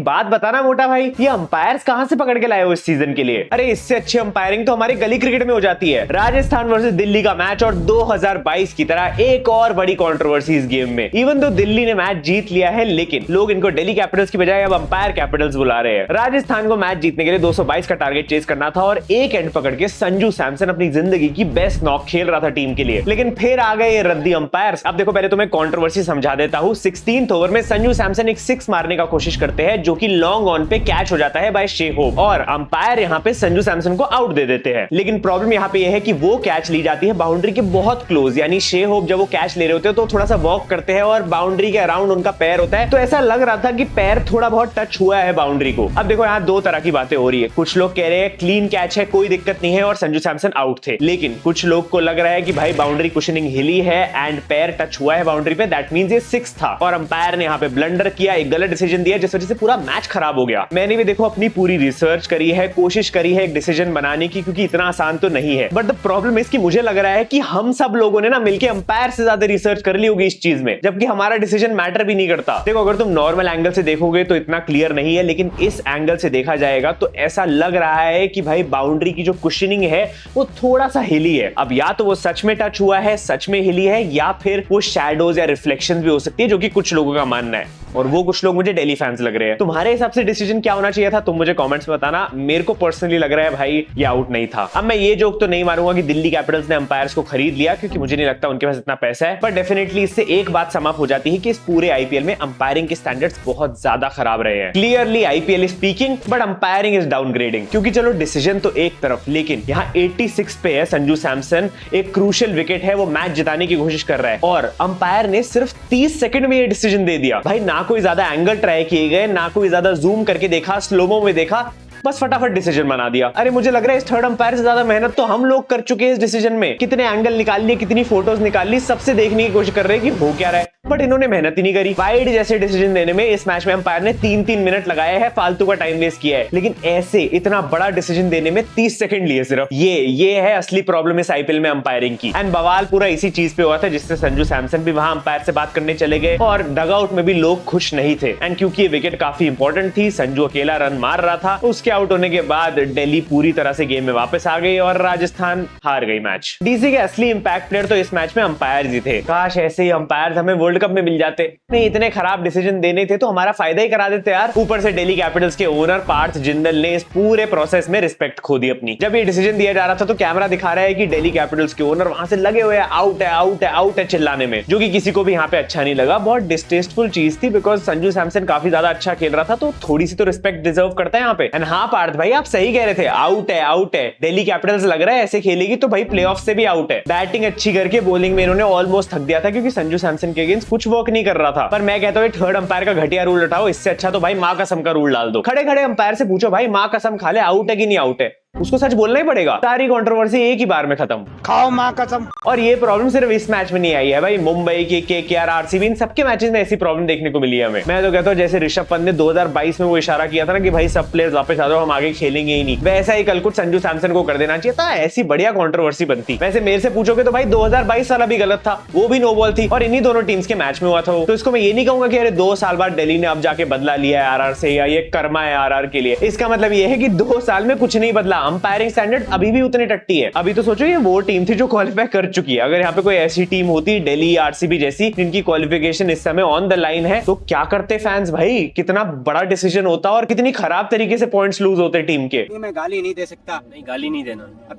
एक बात बताना मोटा भाई, ये अंपायर्स कहां से पकड़ के लाए हो इस सीजन के लिए? अरे इससे अच्छी अंपायरिंग तो हमारे गली क्रिकेट में हो जाती है। राजस्थान वर्सेस दिल्ली का मैच और 2022 की तरह एक और बड़ी कंट्रोवर्सी इस गेम में। इवन तो दिल्ली ने मैच जीत लिया है, लेकिन लोग इनको दिल्ली कैपिटल्स की बजाय अब अंपायर कैपिटल्स बुला रहे हैं। राजस्थान को मैच जीतने के लिए 222 का टारगेट चेस करना था और एक एंड पकड़ के संजू सैमसन अपनी जिंदगी की बेस्ट नॉक खेल रहा था टीम के लिए, लेकिन फिर आ गए रद्दी अंपायर्स। अब देखो, पहले तुम्हें कंट्रोवर्सी समझा देता हूं। 16th ओवर में संजू सैमसन एक 6 मारने का कोशिश करते हैं, जो कि लॉन्ग ऑन पे कैच हो जाता है बाय शे होप, और अंपायर यहां पे संजू सैमसन को आउट दे देते हैं। लेकिन प्रॉब्लम यहां पे यह है कि वो कैच ली जाती है बाउंड्री के बहुत क्लोज, यानी शे होप जब वो कैच ले रहे होते हैं तो थोड़ा सा वॉक करते हैं और बाउंड्री के अराउंड उनका पैर होता है, तो ऐसा लग रहा था कि पैर थोड़ा बहुत टच हुआ है बाउंड्री को। अब देखो, यहाँ दो तरह की बातें हो रही है। कुछ लोग कह रहे हैं क्लीन कैच है, कोई दिक्कत नहीं है और संजू सैमसन आउट थे, लेकिन कुछ लोग को लग रहा है कि भाई बाउंड्री कुशनिंग हिली है एंड पैर टच हुआ है बाउंड्री पे, दैट मींस ये 6 था और अंपायर ने यहाँ पे ब्लंडर किया, एक गलत डिसीजन दिया, जिस वजह से पूरा मैच खराब हो गया। मैंने भी देखो अपनी पूरी रिसर्च करी है, कोशिश करी है एक डिसीजन बनाने की, क्योंकि इतना आसान तो नहीं है। बट द प्रॉब्लम इसकी मुझे लग रहा है कि हम सब लोगों ने ना मिलकर अंपायर से ज्यादा रिसर्च कर ली होगी इस चीज में, जबकि हमारा डिसीजन मैटर भी नहीं करता। देखो, अगर तुम नॉर्मल एंगल से देखोगे तो इतना क्लियर नहीं है, लेकिन इस एंगल से देखा जाएगा तो ऐसा लग रहा है कि भाई बाउंड्री की जो कुशनिंग है वो थोड़ा सा हिली है। अब या तो वो सच में टच हुआ है, सच में हिली है, या फिर वो शैडोज या रिफ्लेक्शन भी हो सकती है, जो कि कुछ लोगों का मानना है, और वो कुछ लोग मुझे दिल्ली फैंस लग रहे हैं। तुम्हारे हिसाब से डिसीजन क्या होना चाहिए था, तुम मुझे कमेंट्स में बताना। मेरे को पर्सनली लग रहा है भाई ये आउट नहीं था। अब मैं ये जोक तो नहीं मारूंगा कि दिल्ली कैपिटल्स ने अंपायर्स को खरीद लिया, क्योंकि मुझे नहीं लगता उनके पास इतना पैसा है, पर डेफिनेटली इससे एक बात सम अप हो जाती है कि इस पूरे आईपीएल में अंपायरिंग के स्टैंडर्ड्स बहुत ज्यादा खराब रहे हैं। Clearly IPL is peeking but umpiring is downgrading. क्योंकि चलो डिसीजन तो एक तरफ, लेकिन यहाँ 86 पे है संजू सैमसन, एक क्रूशियल विकेट है, वो मैच जिताने की कोशिश कर रहा है और अंपायर ने सिर्फ 30 सेकंड में ये डिसीजन दे दिया। भाई ना कोई ज्यादा एंगल ट्राई किए गए, ना कोई ज्यादा जूम करके देखा, स्लोमो में देखा, बस फटाफट डिसीजन बना दिया। अरे मुझे लग रहा है इस थर्ड अंपायर से ज्यादा मेहनत तो हम लोग कर चुके हैं इस डिसीजन में। कितने एंगल निकाल लिए, कितनी फोटोज निकाल ली, सबसे देखने की कोशिश कर रहे हैं कि हो क्या रहा है, बट इन्होंने मेहनत ही नहीं करी। वाइड जैसे डिसीजन देने में इस मैच में अंपायर ने 3-3 मिनट लगाए हैं, फालतू का टाइम वेस्ट किया है, लेकिन ऐसे इतना बड़ा डिसीजन देने में 30 सेकंड लिए सिर्फ। ये है असली प्रॉब्लम इस आईपीएल में अंपायरिंग की। एंड बवाल पूरा इसी चीज पे हुआ था, जिससे संजू सैमसन भी वहां अंपायर से बात करने चले गए और डगआउट में भी लोग खुश नहीं थे। एंड क्योंकि ये विकेट काफी इंपॉर्टेंट थी, संजू अकेला रन मार रहा था, उसके आउट होने के बाद दिल्ली पूरी तरह से गेम में वापस आ गई और राजस्थान हार गई मैच। डीसी के असली इंपैक्ट प्लेयर तो इस मैच में अंपायर ही थे। काश ऐसे ही अंपायर हमें वर्ल्ड कप में मिल जाते। नहीं, इतने खराब डिसीजन देने थे तो हमारा फायदा ही करा देते यार। ऊपर से दिल्ली कैपिटल्स के ओनर पार्थ जिंदल ने इस पूरे प्रोसेस में रिस्पेक्ट खो दी अपनी। जब ये डिसीजन दिया जा रहा था तो कैमरा दिखा रहा है कि दिल्ली कैपिटल्स के ओनर वहां से लगे हुए आउट है, आउट है, आउट है चिल्लाने में, जो कि किसी को भी यहाँ पे अच्छा नहीं लगा। बहुत डिस्टेस्टफुल चीज थी, बिकॉज संजू सैमसन काफी ज्यादा अच्छा खेल रहा था, तो थोड़ी सी तो रिस्पेक्ट डिजर्व करता है यहाँ पे। एंड हाँ पार्थ भाई, आप सही कह रहे थे, आउट है, आउट है। दिल्ली कैपिटल्स लग रहा है ऐसे खेलेगी तो भाई प्लेऑफ से भी आउट है। बैटिंग अच्छी करके बॉलिंग में इन्होंने ऑलमोस्ट थक दिया था, क्योंकि संजू सैमसन के अगेंस्ट कुछ वर्क नहीं कर रहा था। पर मैं कहता हूँ थर्ड अंपायर का घटिया रूल उठाओ, इससे अच्छा तो भाई मां कसम का रूल डाल दो। खड़े खड़े अंपायर से पूछो भाई मां कसम खा ले, आउट है कि नहीं आउट है, उसको सच बोलना ही पड़ेगा। सारी कंट्रोवर्सी एक ही बार में खत्म, खाओ मां कसम। और ये प्रॉब्लम सिर्फ इस मैच में नहीं आई है भाई, मुंबई के केकेआर, आरसीबी, इन सबके मैचेस में ऐसी प्रॉब्लम देखने को मिली है हमें। मैं तो कहता हूँ जैसे ऋषभ पंत ने 2022 में वो इशारा किया था ना कि भाई सब प्लेयर्स वापस आ जाओ, हम आगे खेलेंगे ही नहीं, वैसा ही कल कुछ संजू सैमसन को कर देना चाहिए था, ऐसी बढ़िया कंट्रोवर्सी बनती। वैसे मेरे से पूछोगे तो भाई 2022 वाला भी गलत था, वो भी नो बॉल थी और इन्हीं दोनों टीम्स के मैच में हुआ था। तो इसको मैं ये नहीं कहूंगा कि अरे 2 साल बाद दिल्ली ने अब जाके बदला लिया है आरआर से, या ये कर्मा है आरआर के लिए। इसका मतलब ये है कि 2 साल में कुछ नहीं बदला, अंपायरिंग स्टैंडर्ड अभी भी उतनी टट्टी है। अभी तो सोचो ये वो टीम थी जो क्वालिफाई कर चुकी है। अगर यहाँ पे कोई ऐसी टीम होती दिल्ली, आरसीबी जैसी, जिनकी क्वालिफिकेशन इस समय ऑन द लाइन है, तो क्या करते फैंस भाई, कितना बड़ा डिसीजन होता और कितनी खराब तरीके से पॉइंट्स लूज होते टीम के। मैं गाली नहीं दे सकता, नहीं गाली नहीं देना,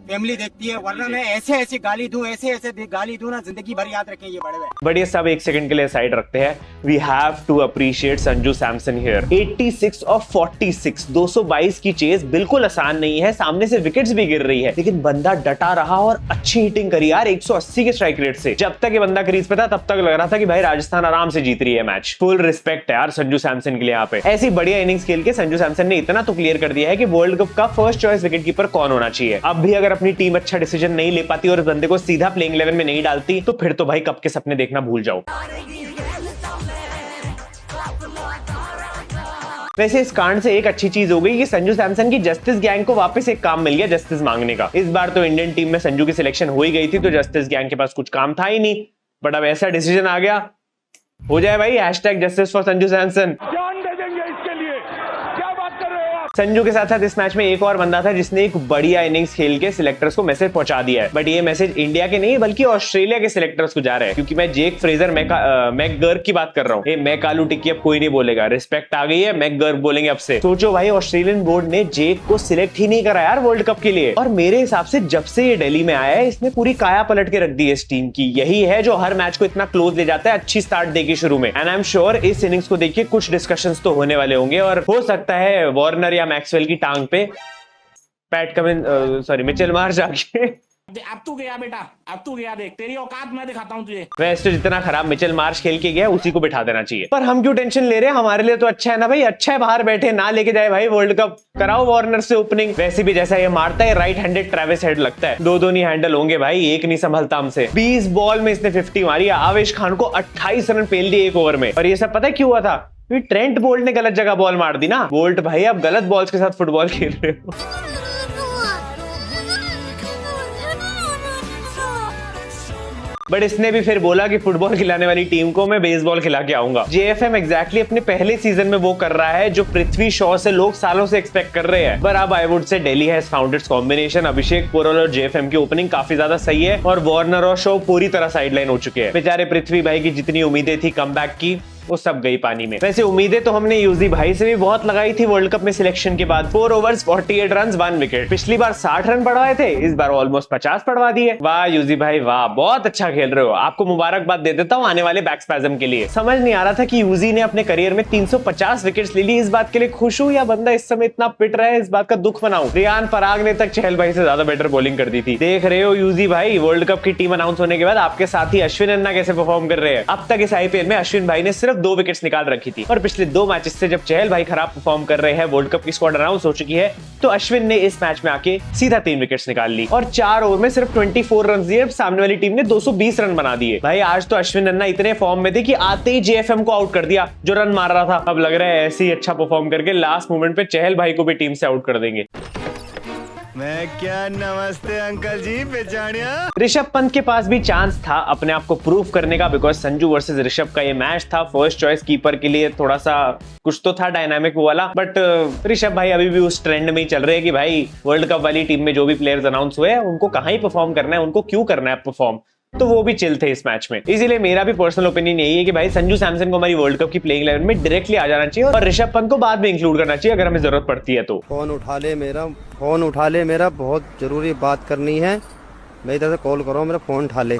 फैमिली देखती है, वरना मैं ऐसे गाली दूं, ऐसे गाली दूं ना, जिंदगी भर याद रखें ये बड़े। बट ये सब एक सेकंड के लिए साइड रखते हैं। We have to appreciate Sanju Samson here. 86 of 46, 222 की चेज बिल्कुल आसान नहीं है, सामने से विकेट्स भी गिर रही है, लेकिन बंदा डटा रहा और अच्छी हिटिंग करी यार 180 के स्ट्राइक रेट से। जब तक ये बंदा क्रीज पे था तब तक लग रहा था कि भाई राजस्थान आराम से जीत रही है मैच। फुल रिस्पेक्ट है यार संजू सैमसन के लिए यहाँ पे। ऐसी बढ़िया इनिंग्स खेल के संजू सैमसन ने इतना तो क्लियर कर दिया है कि वर्ल्ड कप का फर्स्ट चॉइस विकेट कीपर कौन होना चाहिए। अब भी अगर अपनी टीम अच्छा डिसीजन नहीं ले पाती और इस बंदे को सीधा प्लेइंग 11 में नहीं डालती, तो फिर तो भाई कप के सपने देखना भूल जाओ। वैसे इस कांड से एक अच्छी चीज हो गई कि संजू सैमसन की जस्टिस गैंग को वापस एक काम मिल गया, जस्टिस मांगने का। इस बार तो इंडियन टीम में संजू की सिलेक्शन हो ही गई थी, तो जस्टिस गैंग के पास कुछ काम था ही नहीं। बट अब ऐसा डिसीजन आ गया, हो जाए भाई #जस्टिस फॉर संजू सैमसन। जान दे देंगे इसके लिए। संजू के साथ साथ इस मैच में एक और बंदा था जिसने एक बढ़िया इनिंग्स खेल के सिलेक्टर्स को मैसेज पहुंचा दिया है, बट ये मैसेज इंडिया के नहीं बल्कि ऑस्ट्रेलिया के सिलेक्टर्स को जा रहा है, क्योंकि मैं जेक फ्रेजर मैकगर्ग की बात कर रहा हूँ। मैकालू टिक्की अब कोई नहीं बोलेगा, रिस्पेक्ट आ गई है, मैकगर्ग बोलेंगे अब से। सोचो भाई, ऑस्ट्रेलियन बोर्ड ने जेक को सिलेक्ट ही नहीं करा यार वर्ल्ड कप के लिए, और मेरे हिसाब से जब से ये दिल्ली में आया है इसने पूरी काया पलट के रख दी है इस टीम की। यही है जो हर मैच को इतना क्लोज ले जाता है, अच्छी स्टार्ट देके शुरू में। एंड आई एम श्योर इस इनिंग्स को देखिए कुछ डिस्कशंस तो होने वाले होंगे, और हो सकता है वार्नर या मैक्सवेल की टांग पे पैट कमिंस मिचेल मार्श आके अब तू गया बेटा, अब तू गया, देख तेरी औकात मैं दिखाता हूँ तुझे। वैसे तो जितना खराब मिचेल मार्श खेल के गया उसी को बिठा देना चाहिए, पर हम क्यों टेंशन ले रहे हैं, हमारे लिए तो अच्छा है ना भाई, अच्छा है बाहर बैठे ना लेके जाए भाई वर्ल्ड कप, कराओ वार्नर से ओपनिंग। वैसे भी जैसा ये मारता है राइट हैंडेड ट्रेविस हेड लगता है, दो नहीं हैंडल होंगे भाई, एक नहीं संभलता हमसे। 20 बॉल में इसने 50 मारी, आवेश खान को 28 रन पेल दिए एक ओवर में, और ये सब पता है क्यों हुआ था? ट्रेंट बोल्ट ने गलत जगह बॉल मार दी ना। बोल्ट भाई आप गलत बॉल्स के साथ फुटबॉल खेल रहे हो। बट इसने भी फिर बोला कि फुटबॉल खिलाने वाली टीम को मैं बेसबॉल खिला के आऊंगा। जेएफएम एग्जैक्टली अपने पहले सीजन में वो कर रहा है जो पृथ्वी शॉ से लोग सालों से एक्सपेक्ट कर रहे हैं। पर अब I would say Delhi has found its combination. Abhishek Porel और जेएफएम की ओपनिंग काफी ज्यादा सही है, और वार्नर और शॉ पूरी तरह साइडलाइन हो चुके हैं। बेचारे पृथ्वी भाई की जितनी उम्मीदें थी कमबैक की, वो सब गई पानी में। वैसे उम्मीदें तो हमने यूजी भाई से भी बहुत लगाई थी वर्ल्ड कप में सिलेक्शन के बाद। 4 ओवर्स 48 रन 1 विकेट। पिछली बार 60 रन पड़वाए थे, इस बार ऑलमोस्ट 50 पड़वा दिए। वाह यूजी भाई वाह, बहुत अच्छा खेल रहे हो, आपको मुबारकबाद दे देता हूँ आने वाले बैक स्पैज्म के लिए। समझ नहीं आ रहा था कि यूजी ने अपने करियर में 350 विकेट्स ले ली। इस बात के लिए खुश हूँ या बंदा इस समय इतना पिट रहा है इस बात का दुख मनाऊं? रियान पराग ने तक चहल भाई से ज्यादा बेटर बॉलिंग कर दी थी। देख रहे हो यूजी भाई, वर्ल्ड कप की टीम अनाउंस होने के बाद आपके साथी अश्विन अन्ना कैसे परफॉर्म कर रहे हैं। अब तक इस आईपीएल में अश्विन भाई ने सिर्फ 2 विकेट्स निकाल रखी थी, और पिछले 2 मैचेस से जब चहल भाई खराब परफॉर्म कर रहे हैं, वर्ल्ड कप की स्क्वाड अनाउंस हो चुकी है, तो अश्विन ने इस मैच में आके सीधा 3 विकेट्स निकाल ली, और 4 ओवर में सिर्फ 24 रन दिए। सामने वाली टीम ने 220 रन बना दिए। भाई आज तो अश्विन अन्ना इतने फॉर्म में थे कि आते ही जेएफएम को आउट कर दिया जो रन मार रहा था। अब लग रहा है ऐसे ही अच्छा परफॉर्म करके लास्ट मोमेंट पे चहल भाई को भी टीम से आउट कर देंगे। मैं क्या, नमस्ते अंकल जी, पहचानिया। ऋषभ पंत के पास भी चांस था अपने आप को प्रूव करने का, बिकॉज संजू वर्सेस ऋषभ का ये मैच था। फर्स्ट चॉइस कीपर के लिए थोड़ा सा कुछ तो था डायनामिक वो वाला, बट ऋषभ भाई अभी भी उस ट्रेंड में ही चल रहे हैं कि भाई वर्ल्ड कप वाली टीम में जो भी प्लेयर्स अनाउंस हुए हैं उनको कहाँ ही परफॉर्म करना है, उनको क्यों करना है परफॉर्म, तो वो भी चिल थे इस मैच में। इसीलिए मेरा भी पर्सनल ओपिनियन यही है कि भाई संजू सैमसन को हमारी वर्ल्ड कप की प्लेइंग 11 में डायरेक्टली आ जाना चाहिए, और ऋषभ पंत को बाद में इंक्लूड करना चाहिए अगर हमें जरूरत पड़ती है तो। फोन उठा ले मेरा, बहुत जरूरी बात करनी है। मेरी तरफ से कॉल करो, मेरा फोन उठा ले।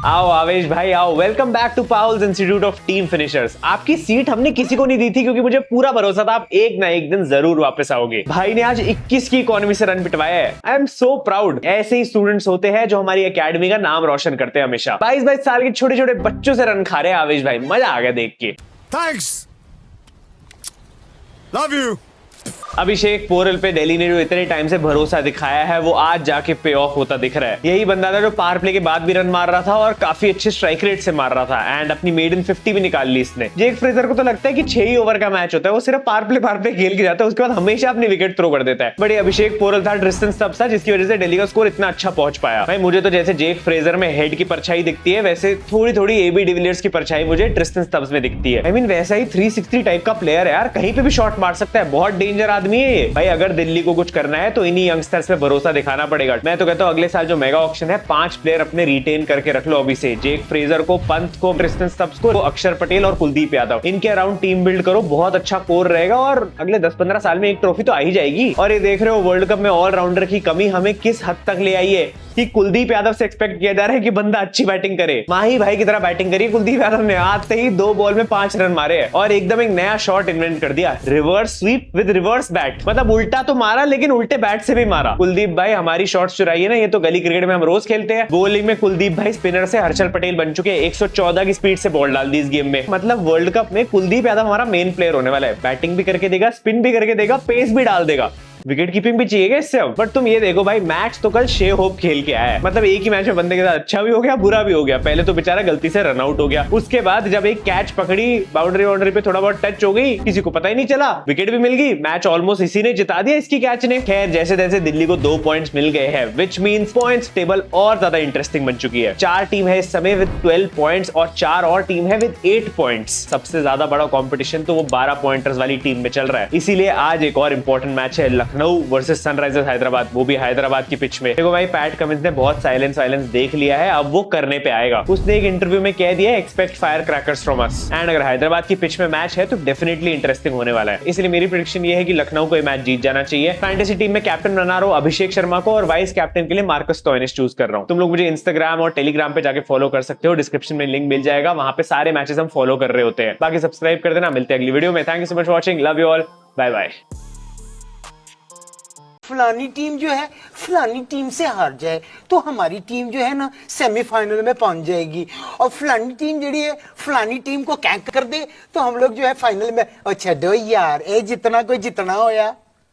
आओ आवेश भाई आओ, welcome back to Paul's institute of team finishers. आपकी सीट हमने किसी को नहीं दी थी क्योंकि मुझे पूरा भरोसा था आप एक ना एक दिन जरूर वापस आओगे। भाई ने आज 21 की इकोनॉमी से रन पिटवाया है। I am so proud. ऐसे ही स्टूडेंट्स होते हैं जो हमारी एकेडमी का नाम रोशन करते हैं हमेशा। 22 साल के छोटे छोटे बच्चों से रन खा रहे हैं आवेश भाई, मजा आ गया देख के। Thanks, love you. Abhishek Porel पे दिल्ली ने जो इतने टाइम से भरोसा दिखाया है वो आज जाके पे ऑफ होता दिख रहा है। यही बंदा था जो पावर प्ले के बाद भी रन मार रहा था और काफी अच्छे स्ट्राइक रेट से मार रहा था, एंड अपनी मेडन 50 भी निकाल ली इसने। जेक फ्रेजर को तो लगता है कि 6 ही ओवर का मैच होता है, वो सिर्फ पावर प्ले खेल के जाता है, उसके बाद हमेशा अपनी विकेट थ्रो कर देता है। बट ये अभिषेक पोरल था ट्रिस्टन स्टब्स था जिसकी वजह से दिल्ली का स्कोर इतना अच्छा पहुंच पाया। भाई मुझे तो जैसे जेक फ्रेजर में हेड की परछाई दिखती है, वैसे थोड़ी थोड़ी एबी डिविलियर्स की परछाई मुझे ट्रिस्टन स्टब्स में दिखती है। आई मीन वैसा ही 360 टाइप का प्लेयर है यार, कहीं पे भी शॉट मार सकता है, बहुत डेंजर आदमी है ये। भाई अगर दिल्ली को कुछ करना है तो इन्हीं यंगस्टर्स पे भरोसा दिखाना पड़ेगा। मैं तो कहता हूं अगले साल जो मेगा ऑक्शन है 5 प्लेयर अपने रिटेन करके रख लो अभी से। जेक फ्रेजर को, पंत को, ट्रिस्टन स्टब्स को, अक्षर पटेल और कुलदीप यादव, इनके अराउंड टीम बिल्ड करो, बहुत अच्छा कोर रहेगा और अगले 10-15 साल में एक ट्रॉफी तो आ ही जाएगी। और ये देख रहे हो वर्ल्ड कप में ऑलराउंडर की कमी हमें किस हद तक ले आई है कि कुलदीप यादव से एक्सपेक्ट किया जा रहा है कि बंदा अच्छी बैटिंग करे। माही भाई की तरह बैटिंग करी कुलदीप यादव ने, आते ही 2 बॉल में 5 रन मारे हैं और एकदम एक नया शॉट इन्वेंट कर दिया, reverse sweep with reverse bat. मतलब उल्टा तो मारा लेकिन उल्टे बैट से भी मारा। कुलदीप भाई हमारी शॉट्स चुराइए ना, ये तो गली क्रिकेट में हम रोज खेलते हैं। बॉलिंग में कुलदीप भाई स्पिनर से हर्षल पटेल बन चुके हैं, 114 की स्पीड से बॉल डाल दी इस गेम में। मतलब वर्ल्ड कप में कुलदीप यादव हमारा मेन प्लेयर होने वाला है, बैटिंग भी करके देगा, स्पिन भी करके देगा, पेस भी डाल देगा। विकेट कीपिंग भी चाहिए इससे अब। बट तुम ये देखो भाई, मैच तो कल शे होप खेल के आया है। मतलब एक ही मैच में बंदे के साथ अच्छा भी हो गया, बुरा भी हो गया। पहले तो बेचारा गलती से रन आउट हो गया, उसके बाद जब एक कैच पकड़ी, बाउंड्री पे थोड़ा बहुत टच हो गई, किसी को पता ही नहीं चला, विकेट भी मिल गई, मैच ऑलमोस्ट इसी ने जिता दिया, इसकी कैच ने। खैर जैसे तैसे दिल्ली को 2 पॉइंट्स मिल गए हैं, विच मींस पॉइंट्स टेबल और ज्यादा इंटरेस्टिंग बन चुकी है। 4 टीम है इस समय विद 12 पॉइंट्स और 4 और टीम है विद 8 पॉइंट्स। सबसे ज्यादा बड़ा कंपटीशन तो वो 12 पॉइंटर्स वाली टीम में चल रहा है। इसीलिए आज एक और इंपॉर्टेंट मैच है, लखनऊ वर्सेस सनराइजर्स हैदराबाद, वो भी हैदराबाद की पिच में। देखो भाई, पैट कमिंस ने बहुत साइलेंस देख लिया है, अब वो करने पे आएगा। उसने एक इंटरव्यू में कह दिया, expect fire crackers from us. And अगर हैदराबाद की पिच में मैच है तो डेफिनेटली इंटरेस्टिंग होने वाला है। इसलिए मेरी प्रेडिक्शन ये है कि लखनऊ को ये मैच जीत जाना चाहिए। फैंटेसी टीम में कैप्टन बना रहा हूं अभिषेक शर्मा को और वाइस कैप्टन के लिए मार्कस स्टोइनिस चूज कर रहा हूं। तुम लोग मुझे इंस्टाग्राम और टेलीग्राम पे जाके फॉलो कर सकते हो, डिस्क्रिप्शन में लिंक मिल जाएगा, वहां पे सारे मैचेस हम फॉलो कर रहे होते हैं। बाकी सब्सक्राइब कर देना, मिलते हैं अगली वीडियो में। Thank you so much watching, love you all, bye bye. फलानी टीम जो है फलानी टीम से हार जाए तो हमारी टीम जो है ना सेमीफाइनल में पहुंच जाएगी, और फलानी टीम जी है फलानी टीम को कैंक कर दे तो हम लोग जो है फाइनल में। अच्छा दो यार, ए जितना कोई जितना होया।